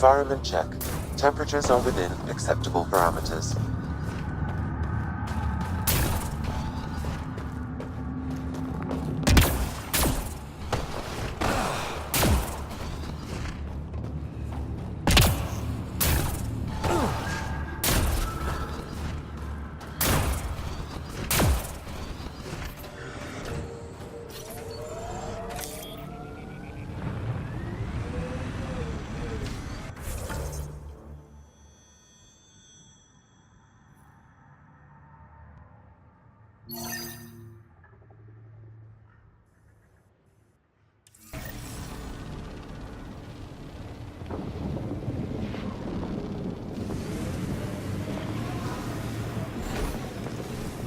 Environment check. Temperatures are within acceptable parameters.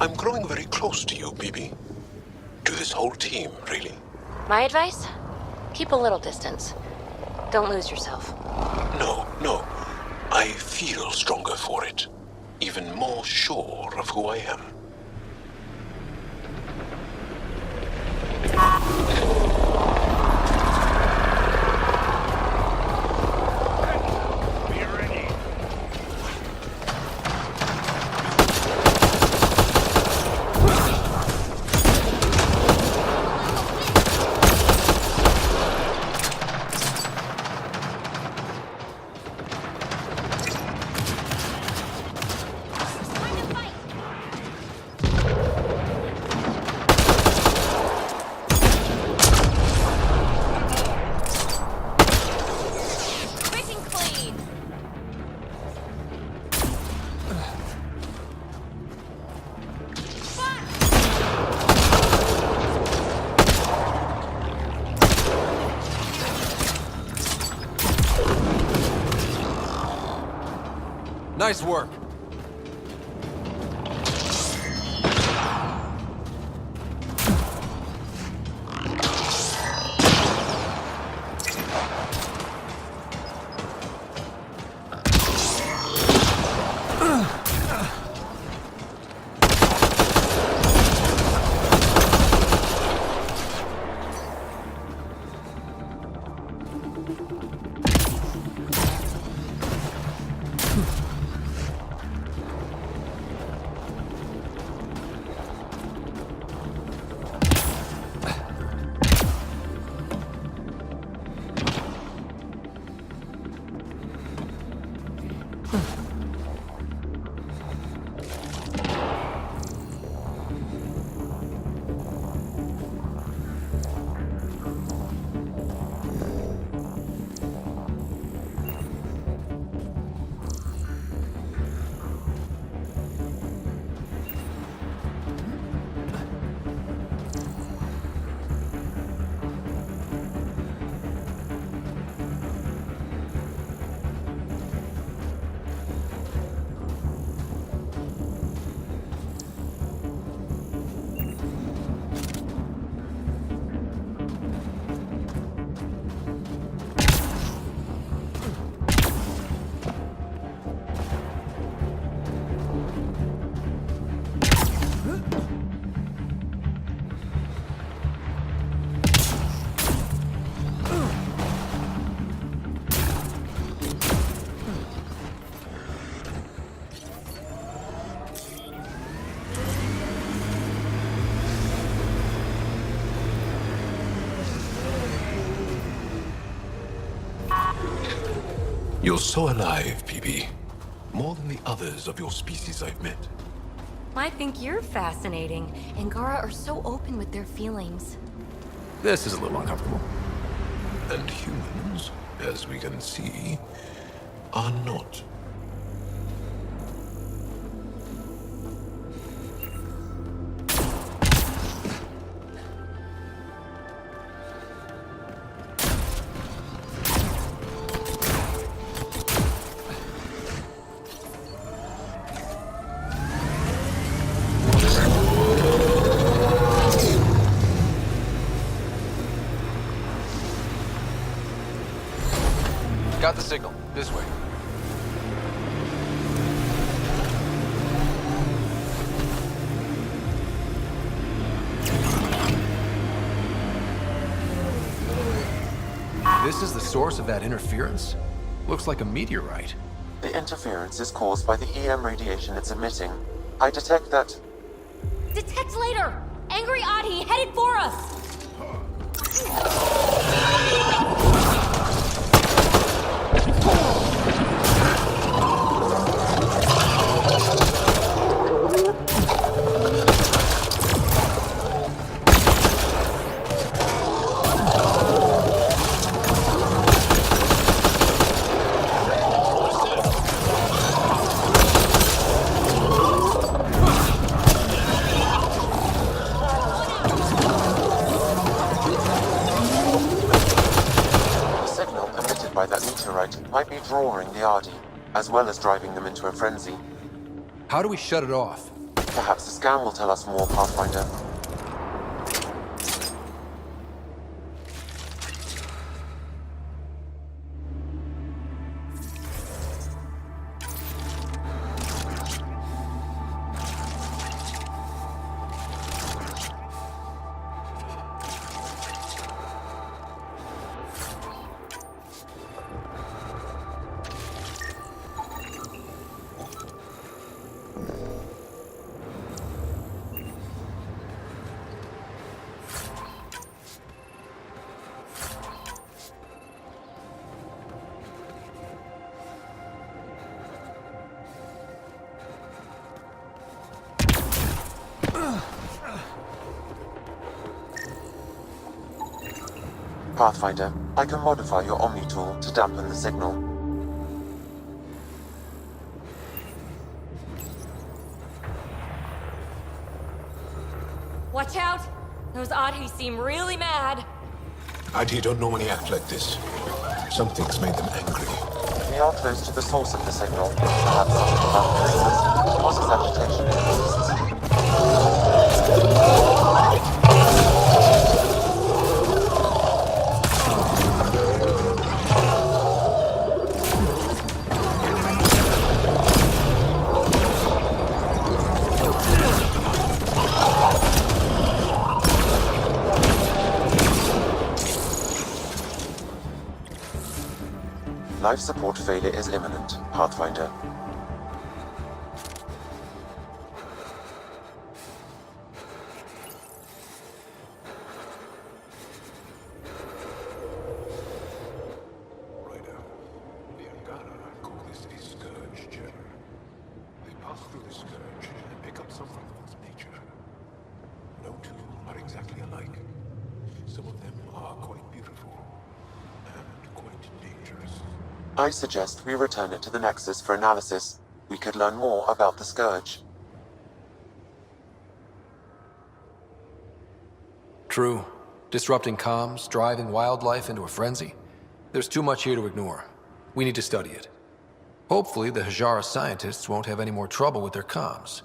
I'm growing very close to you, BB. To this whole team, really. My advice? Keep a little distance. Don't lose yourself. No. I feel stronger for it. Even more sure of who I am. Nice work. You're so alive, PB. More than the others of your species I've met. I think you're fascinating. Angara are so open with their feelings. This is a little uncomfortable. And humans, as we can see, are not. Got the signal. This way. This is the source of that interference? Looks like a meteorite. The interference is caused by the EM radiation it's emitting. I detect that... Detect later! Angry Adi headed for us! Might be drawing the Ardi, as well as driving them into a frenzy. How do we shut it off? Perhaps the scan will tell us more, Pathfinder. Pathfinder, I can modify your Omni tool to dampen the signal. Watch out! Those Adis seem really mad. Adi don't normally act like this. Something's made them angry. We are close to the source of the signal. Perhaps something about Christmas causes agitation in the system. Life support failure is imminent, Pathfinder. Ryder, the Angara call this a scourge journey. They pass through the scourge and pick up something of its nature. No two are exactly alike. Some of them are quite beautiful and quite dangerous. I suggest we return it to the Nexus for analysis. We could learn more about the Scourge. True. Disrupting comms, driving wildlife into a frenzy. There's too much here to ignore. We need to study it. Hopefully, the Hajara scientists won't have any more trouble with their comms.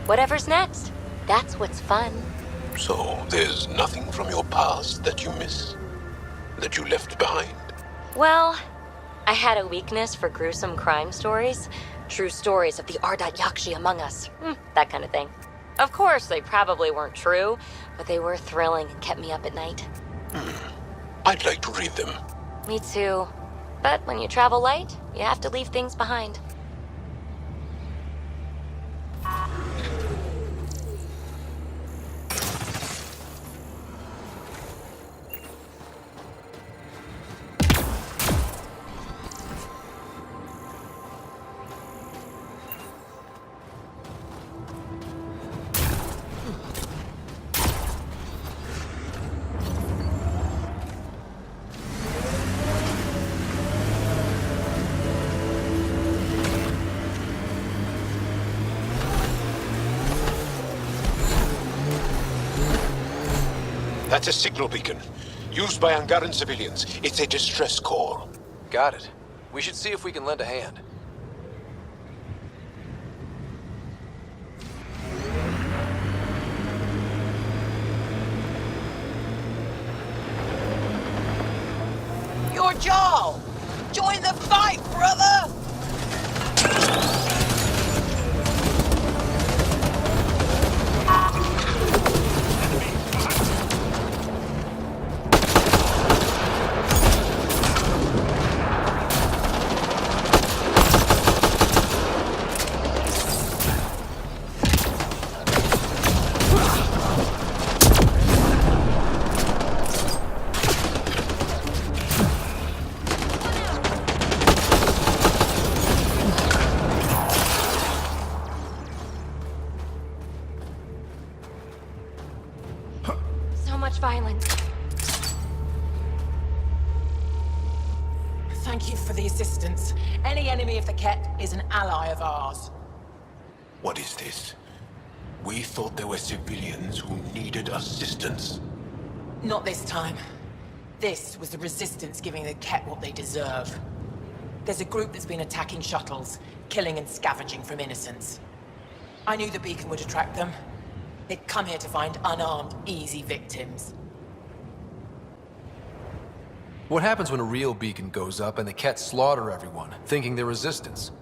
Whatever's next. That's what's fun. So, there's nothing from your past that you miss? That you left behind? Well, I had a weakness for gruesome crime stories. True stories of the Ardat Yakshi among us. That kind of thing. Of course, they probably weren't true, but they were thrilling and kept me up at night. I'd like to read them. Me too. But when you travel light, you have to leave things behind. That's a signal beacon. Used by Angaran civilians. It's a distress call. Got it. We should see if we can lend a hand. You're Jarl! Join the fight, brother! Violence. Thank you for the assistance. Any enemy of the Ket is an ally of ours. What is this? We thought there were civilians who needed assistance. Not this time. This was the Resistance giving the Ket what they deserve. There's a group that's been attacking shuttles, killing and scavenging from innocents. I knew the beacon would attract them. They'd come here to find unarmed, easy victims. What happens when a real beacon goes up and the Ket slaughter everyone, thinking they're resistance?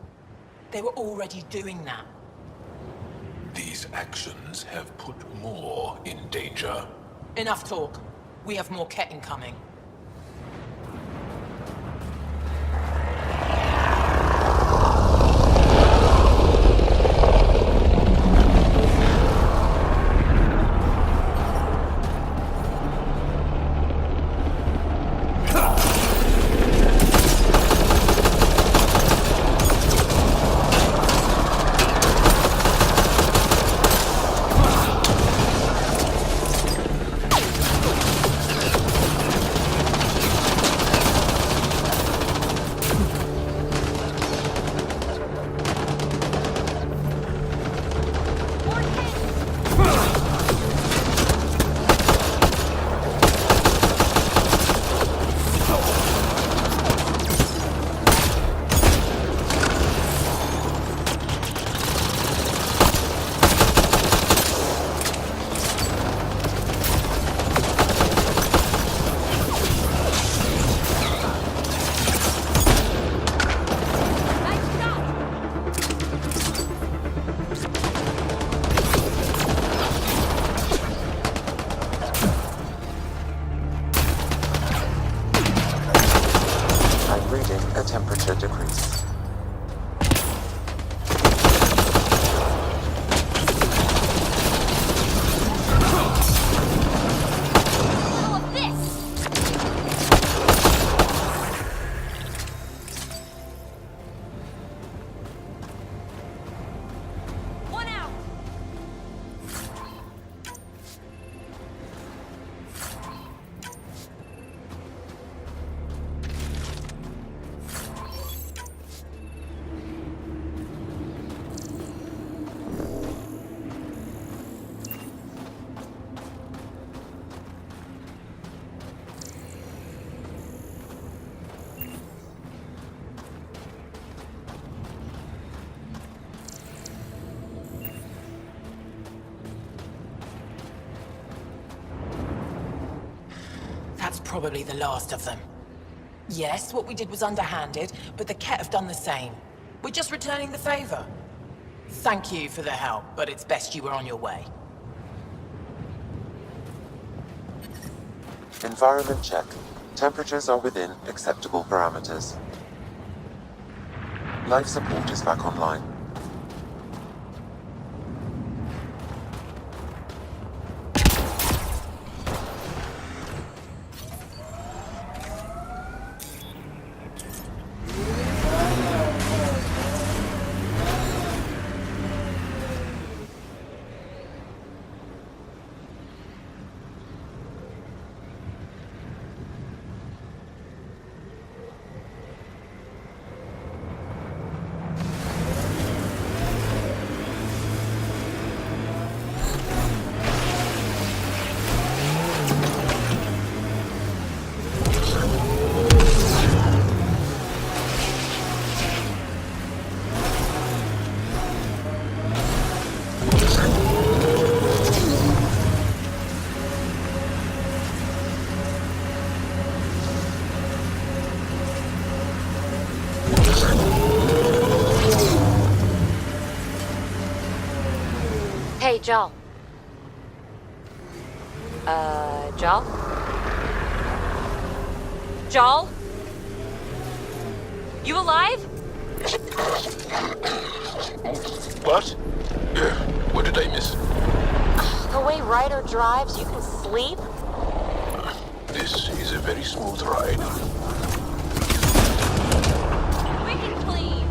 They were already doing that. These actions have put more in danger. Enough talk. We have more Ket incoming. Temperature decrease. All of this! One out! That's probably the last of them. Yes, what we did was underhanded, but the Ket have done the same. We're just returning the favor. Thank you for the help, but it's best you were on your way. Environment check. Temperatures are within acceptable parameters. Life support is back online. Jal. Jal? Jal? You alive? What? What did I miss? The way Ryder drives, you can sleep? This is a very smooth ride. Wicked clean.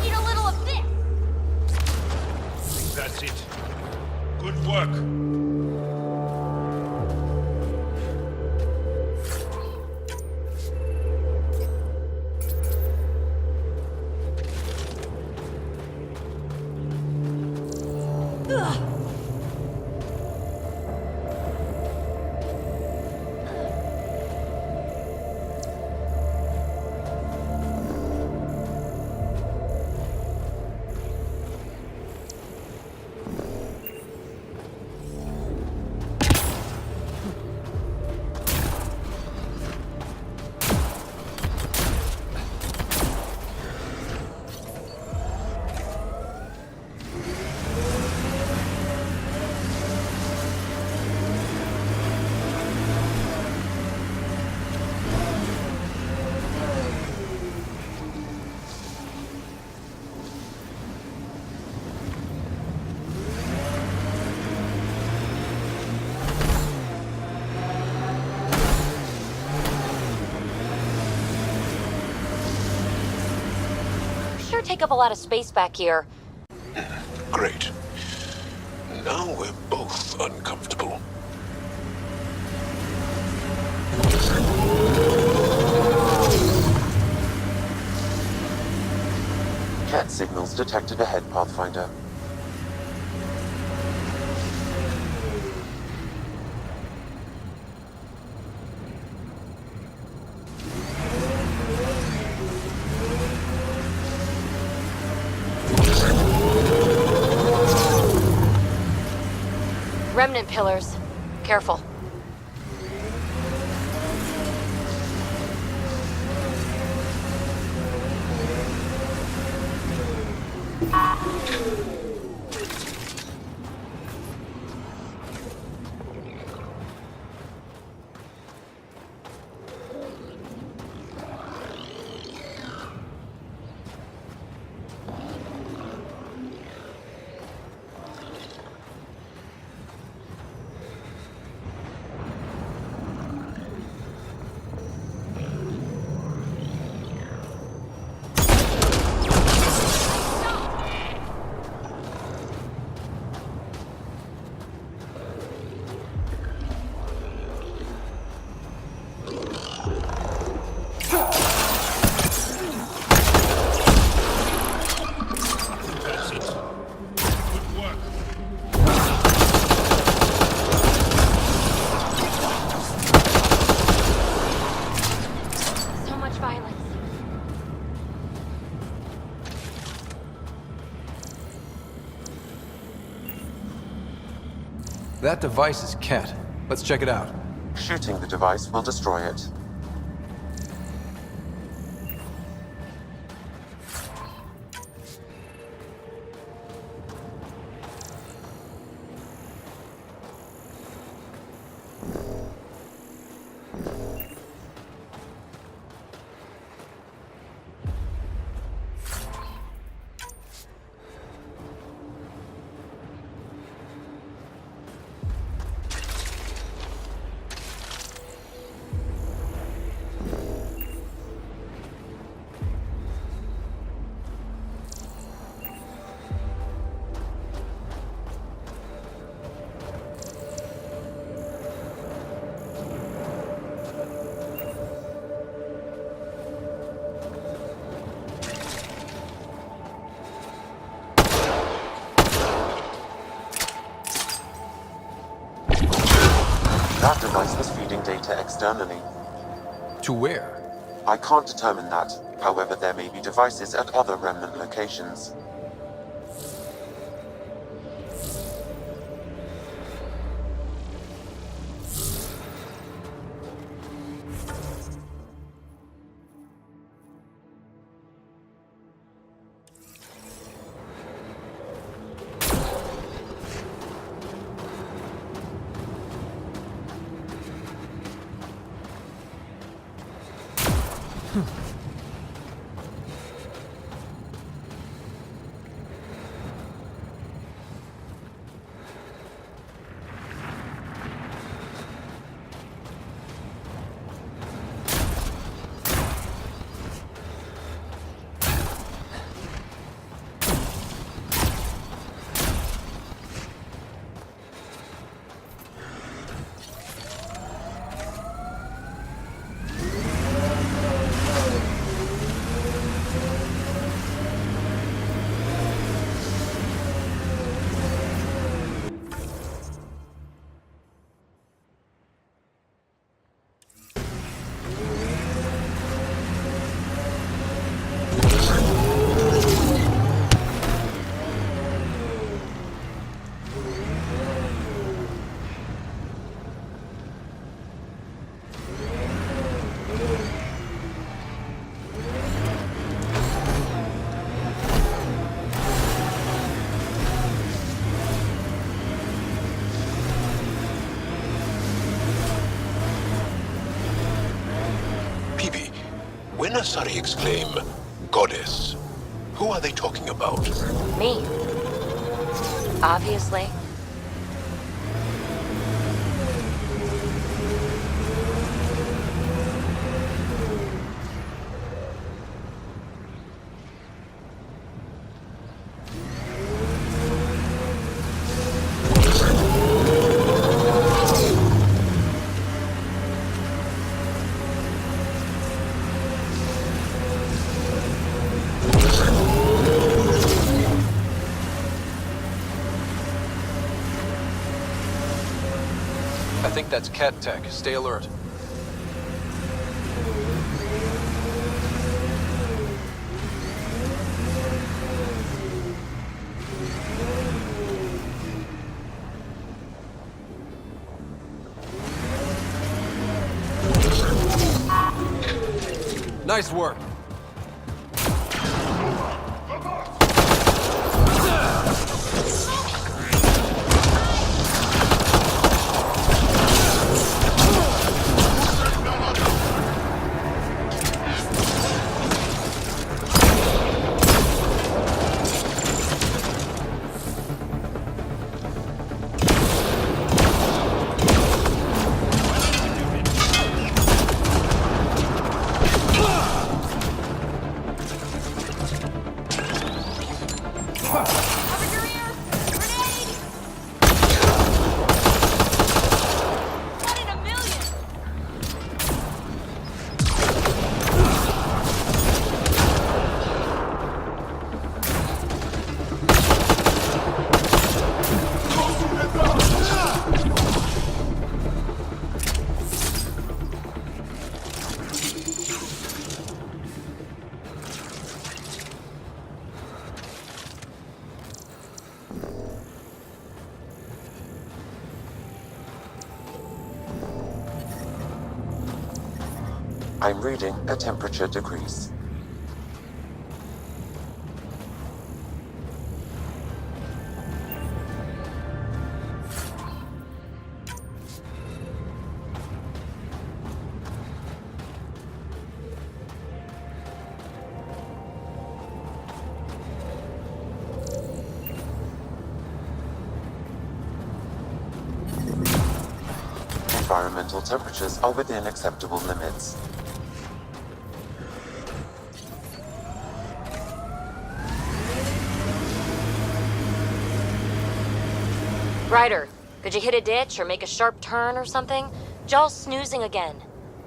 Need a little of this. That's it. Good work. Sure take up a lot of space back here. Great. Now we're both uncomfortable. Cat signals detected ahead, Pathfinder. Remnant pillars. Careful. That device is Cat. Let's check it out. Shooting the device will destroy it. That device was feeding data externally. To where? I can't determine that. However, there may be devices at other remnant locations. Anasari exclaim, "Goddess"? Who are they talking about? Me. Obviously. I think that's Cat Tech. Stay alert. Nice work. I'm reading a temperature decrease. Environmental temperatures are within acceptable limits. Ryder, could you hit a ditch or make a sharp turn or something? Jaw's snoozing again.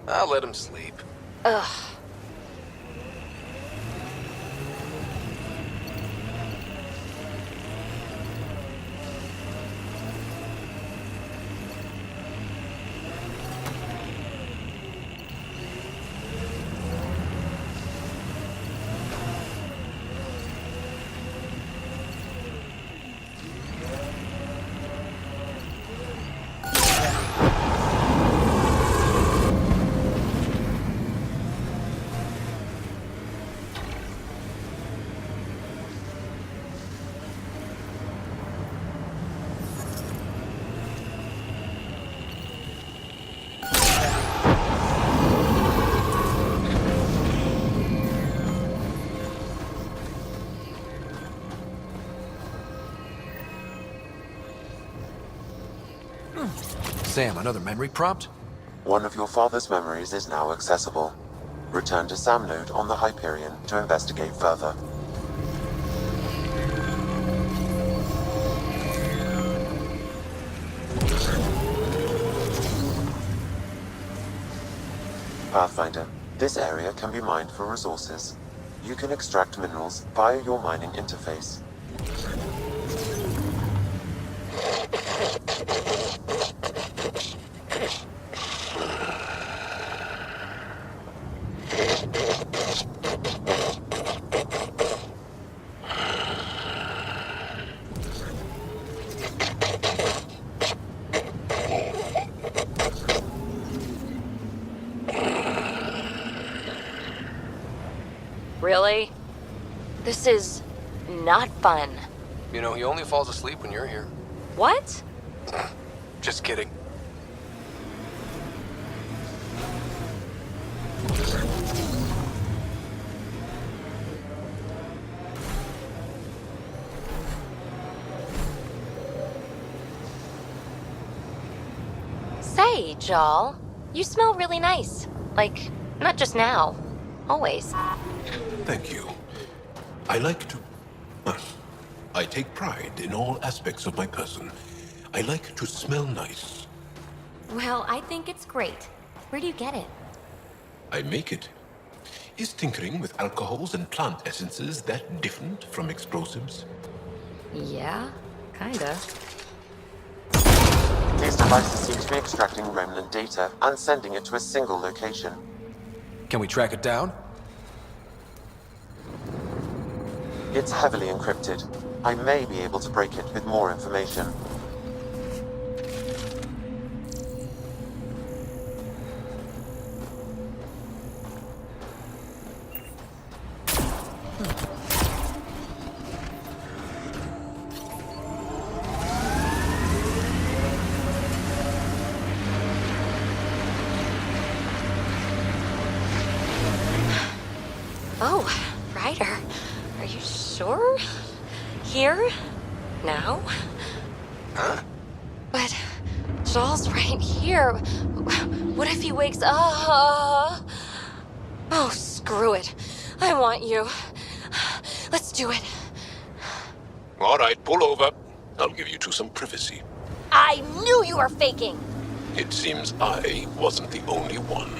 I'll let him sleep. Ugh. Sam, another memory prompt? One of your father's memories is now accessible. Return to Sam node on the Hyperion to investigate further. Pathfinder, this area can be mined for resources. You can extract minerals via your mining interface. Really? This is not fun. You know, he only falls asleep when you're here. What? Just kidding. Say, Jal, you smell really nice. Like, not just now. Always. Thank you. I like to... I take pride in all aspects of my person. I like to smell nice. Well, I think it's great. Where do you get it? I make it. Is tinkering with alcohols and plant essences that different from explosives? Yeah, kinda. These devices seem to be extracting remnant data and sending it to a single location. Can we track it down? It's heavily encrypted. I may be able to break it with more information. Oh, Ryder. Are you sure? Here? Now? Huh? But Jal's right here. What if he wakes up? Oh, screw it. I want you. Let's do it. All right, pull over. I'll give you two some privacy. I knew you were faking. It seems I wasn't the only one.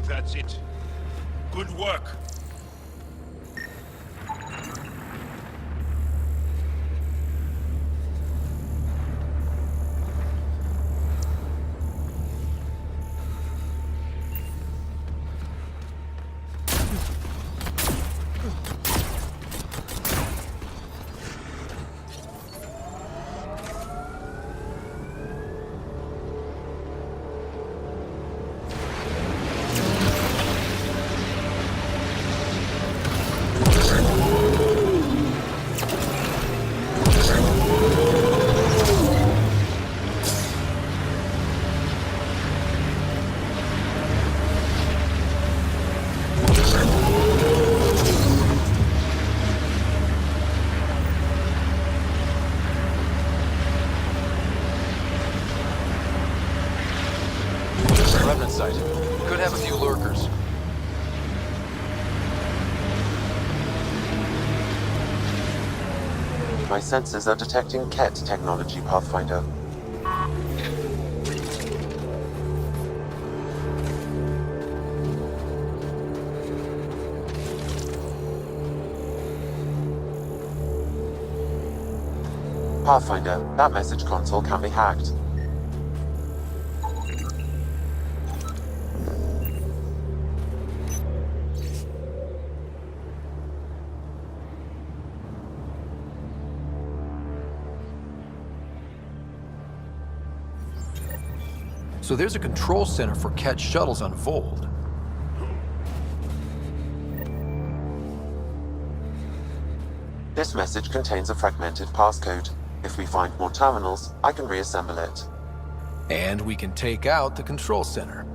That's it. Good work. Remnant site. Could have a few lurkers. My sensors are detecting KET technology, Pathfinder. Pathfinder, that message console can be hacked. So there's a control center for KET shuttles on Vold. This message contains a fragmented passcode. If we find more terminals, I can reassemble it. And we can take out the control center.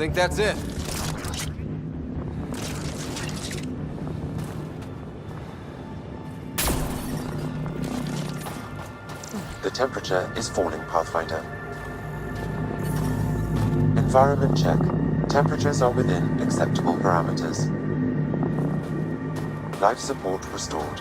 Think that's it? The temperature is falling, Pathfinder. Environment check. Temperatures are within acceptable parameters. Life support restored.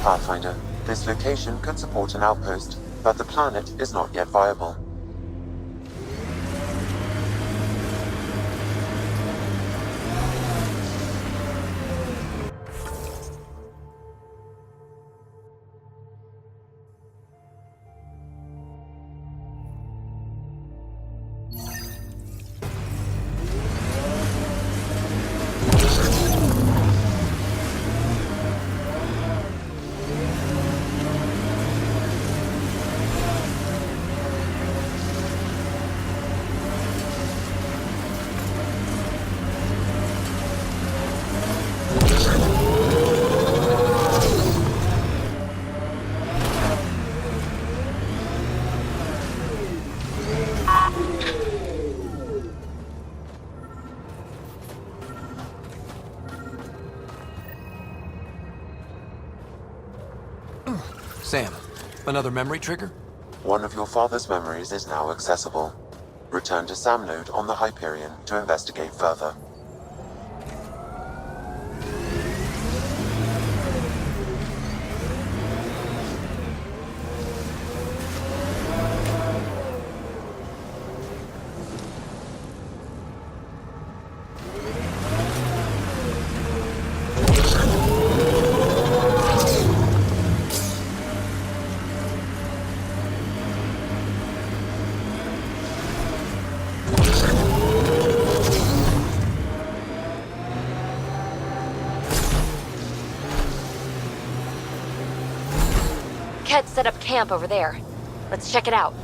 Pathfinder, this location could support an outpost, but the planet is not yet viable. Sam, another memory trigger? One of your father's memories is now accessible. Return to Sam Node on the Hyperion to investigate further. Ket set up camp over there. Let's check it out.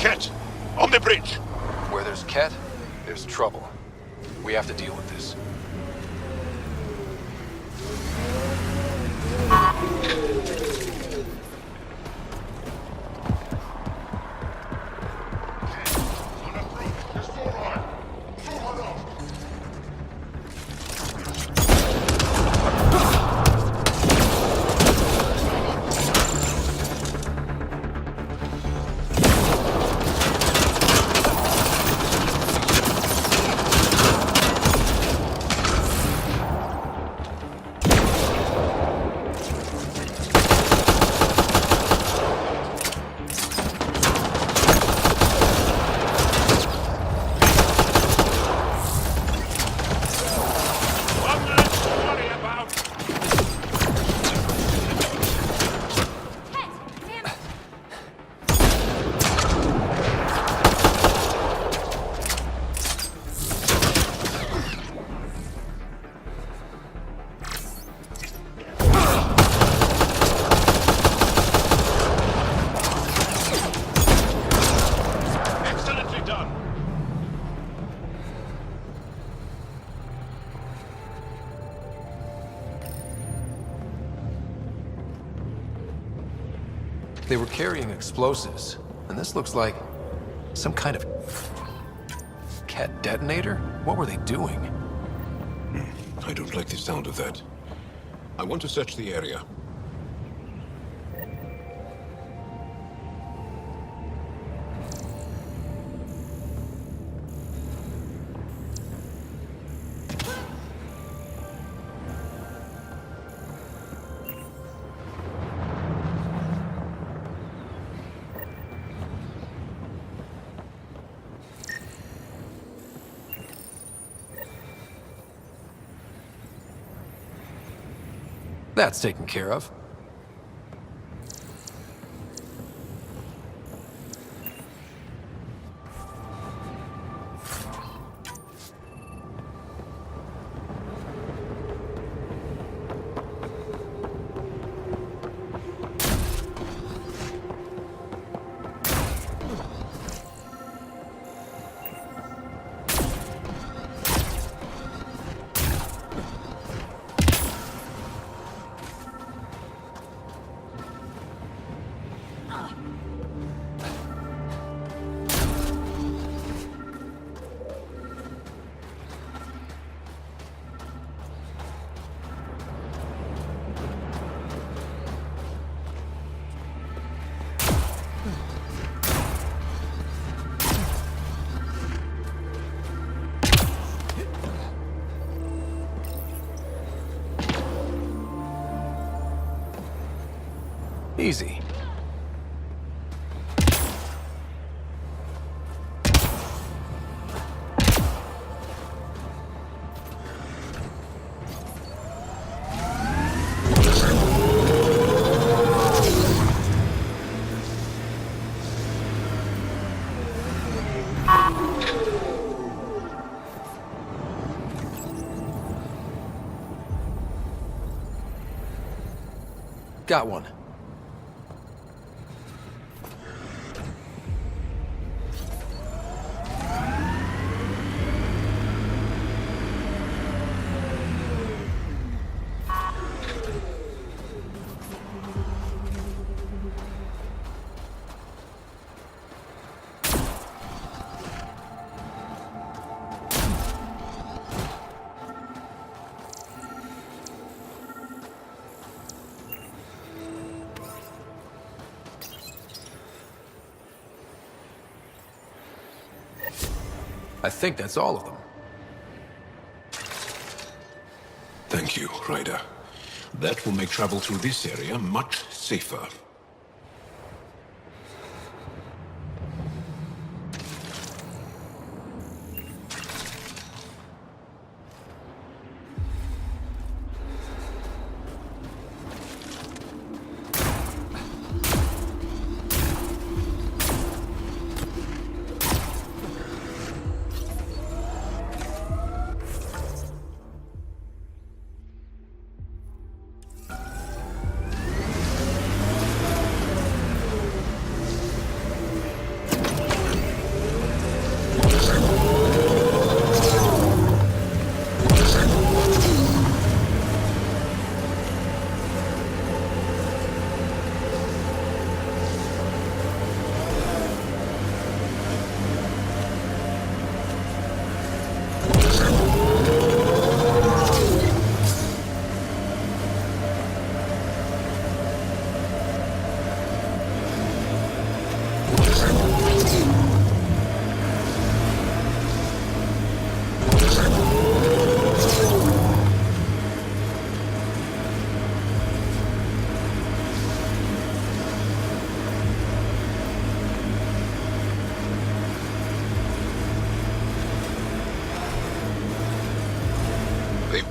Cat, on the bridge. Where there's Ket, there's trouble. We have to deal with this. One less to worry about. Damn it! Excellently done. They were carrying explosives, and this looks like some kind of Ket detonator? What were they doing? I don't like the sound of that. I want to search the area. That's taken care of. Easy. Got one. I think that's all of them. Thank you, Ryder. That will make travel through this area much safer.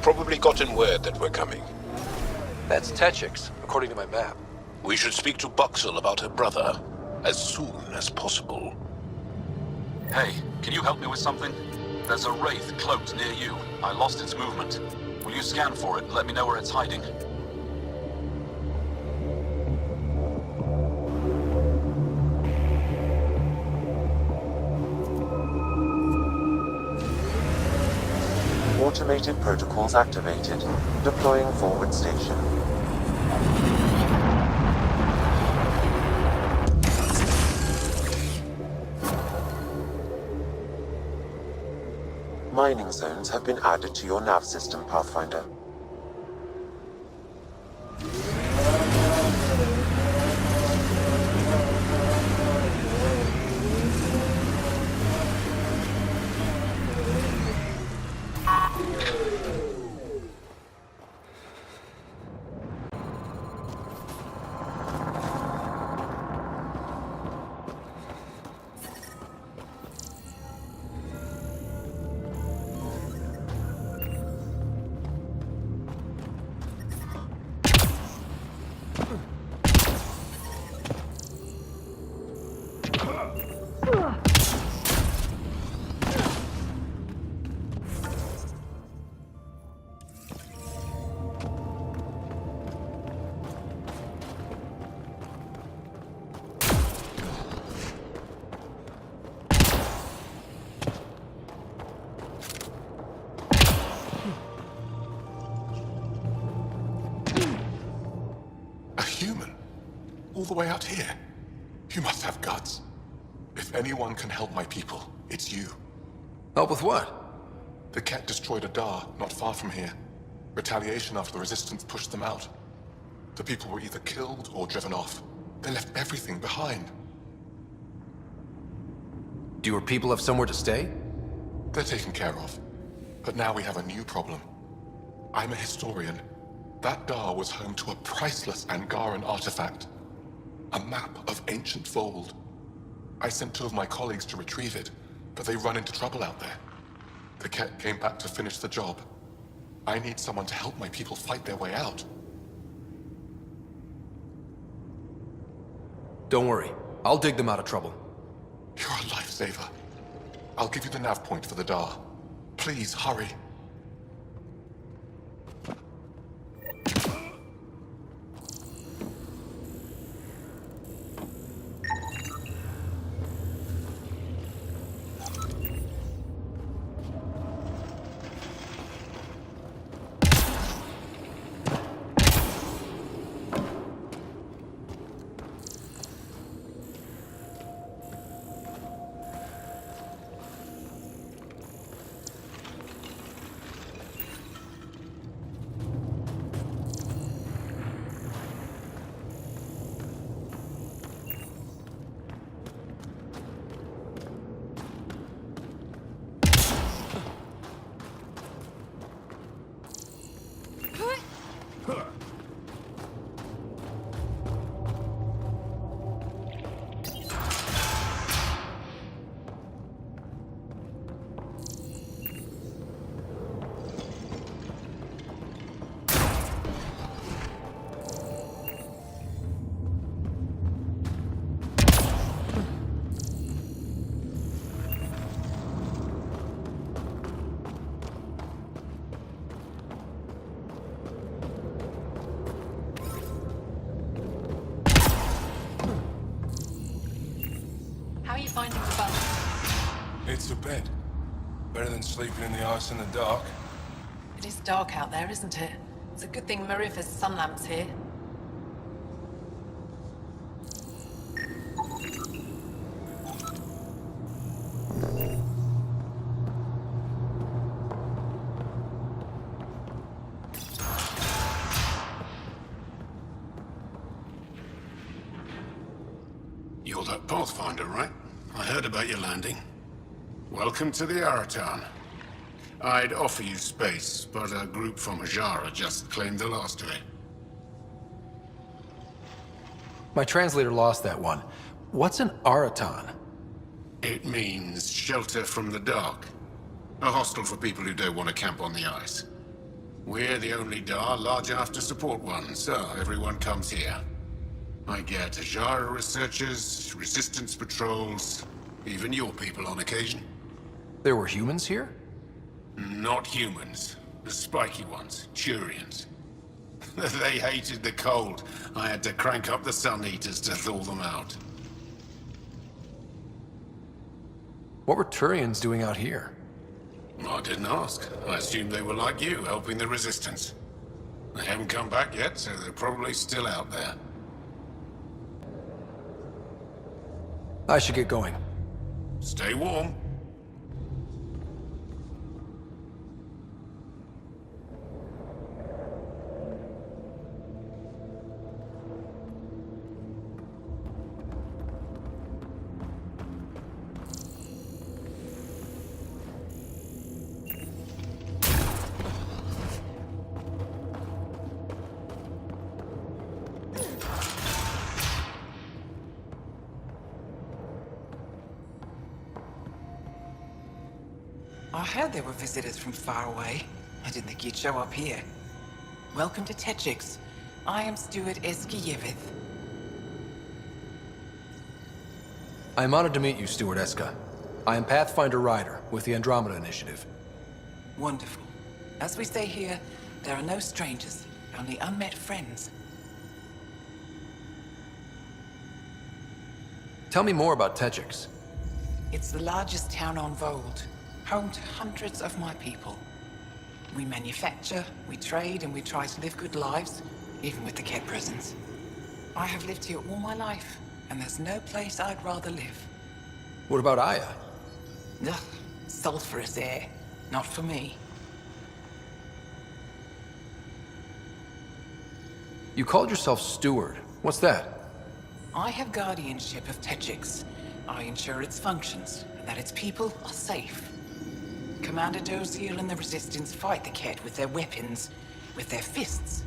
probably gotten word that we're coming. That's Techiix, according to my map. We should speak to Buxel about her brother as soon as possible. Hey, can you help me with something? There's a wraith cloaked near you. I lost its movement. Will you scan for it and let me know where it's hiding? Automated protocols activated. Deploying forward station. Mining zones have been added to your nav system, Pathfinder. All the way out here. You must have guts. If anyone can help my people, it's you. Help with what? The Ket destroyed a Dar not far from here. Retaliation after the Resistance pushed them out. The people were either killed or driven off. They left everything behind. Do your people have somewhere to stay? They're taken care of. But now we have a new problem. I'm a historian. That Dar was home to a priceless Angaran artifact. A map of ancient Fold. I sent 2 of my colleagues to retrieve it, but they run into trouble out there. The Ket came back to finish the job. I need someone to help my people fight their way out. Don't worry. I'll dig them out of trouble. You're a lifesaver. I'll give you the nav point for the Dar. Please, hurry. How are you finding the bunk? It's a bed. Better than sleeping in the ice in the dark. It is dark out there, isn't it? It's a good thing Marifa's sun lamp's here. You're that Pathfinder, right? I heard about your landing. Welcome to the Aratan. I'd offer you space, but a group from Ajara just claimed the last of it. My translator lost that one. What's an Aratan? It means shelter from the dark. A hostel for people who don't want to camp on the ice. We're the only Dar large enough to support one, so everyone comes here. I get Hajar researchers, resistance patrols, even your people on occasion. There were humans here? Not humans. The spiky ones, Turians. They hated the cold. I had to crank up the sun heaters to thaw them out. What were Turians doing out here? I didn't ask. I assumed they were like you, helping the Resistance. They haven't come back yet, so they're probably still out there. I should get going. Stay warm. I heard there were visitors from far away. I didn't think you'd show up here. Welcome to Techiix. I am Steward Eskiyevith. I am honored to meet you, Steward Eska. I am Pathfinder Ryder with the Andromeda Initiative. Wonderful. As we say here, there are no strangers, only unmet friends. Tell me more about Techiix. It's the largest town on Vold, home to hundreds of my people. We manufacture, we trade, and we try to live good lives, even with the Ket presence. I have lived here all my life, and there's no place I'd rather live. What about Aya? Ugh, sulfurous air. Not for me. You called yourself Steward. What's that? I have guardianship of Techiix. I ensure its functions, and that its people are safe. Commander Doziel and the Resistance fight the Ket with their weapons, with their fists.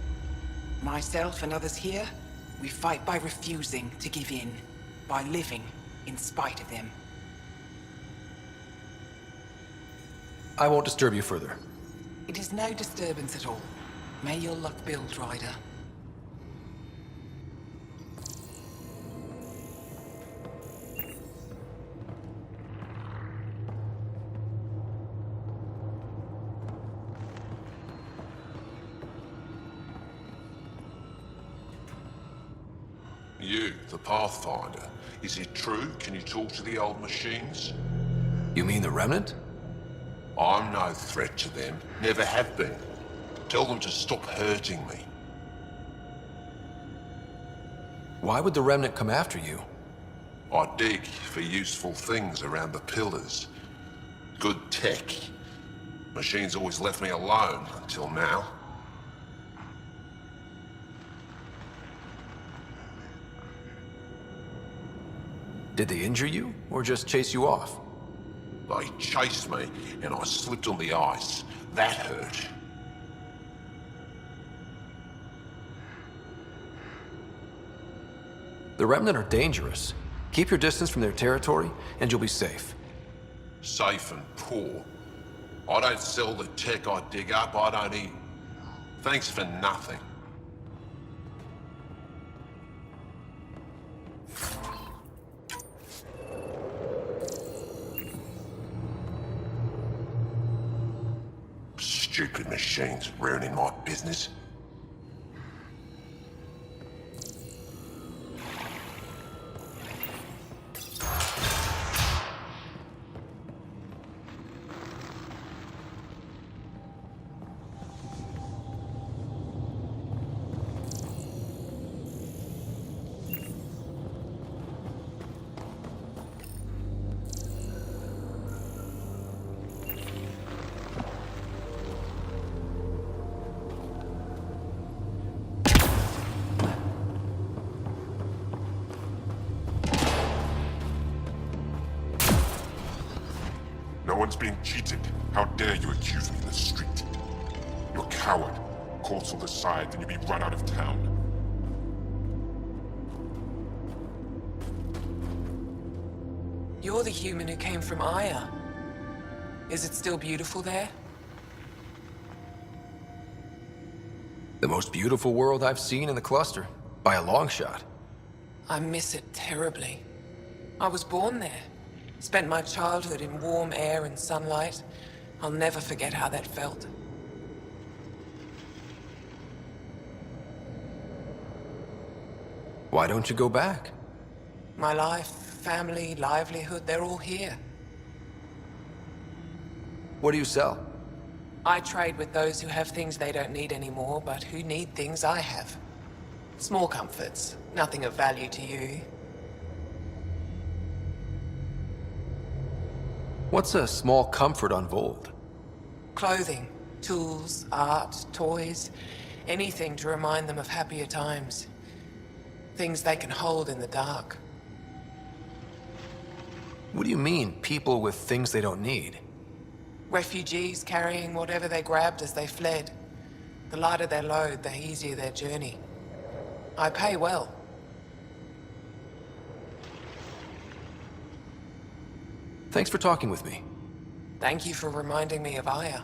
Myself and others here, we fight by refusing to give in, by living in spite of them. I won't disturb you further. It is no disturbance at all. May your luck build, Ryder. You, the Pathfinder. Is it true? Can you talk to the old machines? You mean the Remnant? I'm no threat to them. Never have been. Tell them to stop hurting me. Why would the Remnant come after you? I dig for useful things around the pillars. Good tech. Machines always left me alone until now. Did they injure you, or just chase you off? They chased me, and I slipped on the ice. That hurt. The Remnant are dangerous. Keep your distance from their territory, and you'll be safe. Safe and poor. I don't sell the tech I dig up, I don't eat. Thanks for nothing. Stupid machines ruining my business. No one's being cheated. How dare you accuse me in the street? You're a coward. Caught on the side, then you'll be run out of town. You're the human who came from Aya. Is it still beautiful there? The most beautiful world I've seen in the cluster, by a long shot. I miss it terribly. I was born there. Spent my childhood in warm air and sunlight. I'll never forget how that felt. Why don't you go back? My life, family, livelihood, they're all here. What do you sell? I trade with those who have things they don't need anymore, but who need things I have. Small comforts, nothing of value to you. What's a small comfort on Vold? Clothing, tools, art, toys, anything to remind them of happier times. Things they can hold in the dark. What do you mean, people with things they don't need? Refugees carrying whatever they grabbed as they fled. The lighter their load, the easier their journey. I pay well. Thanks for talking with me. Thank you for reminding me of Aya.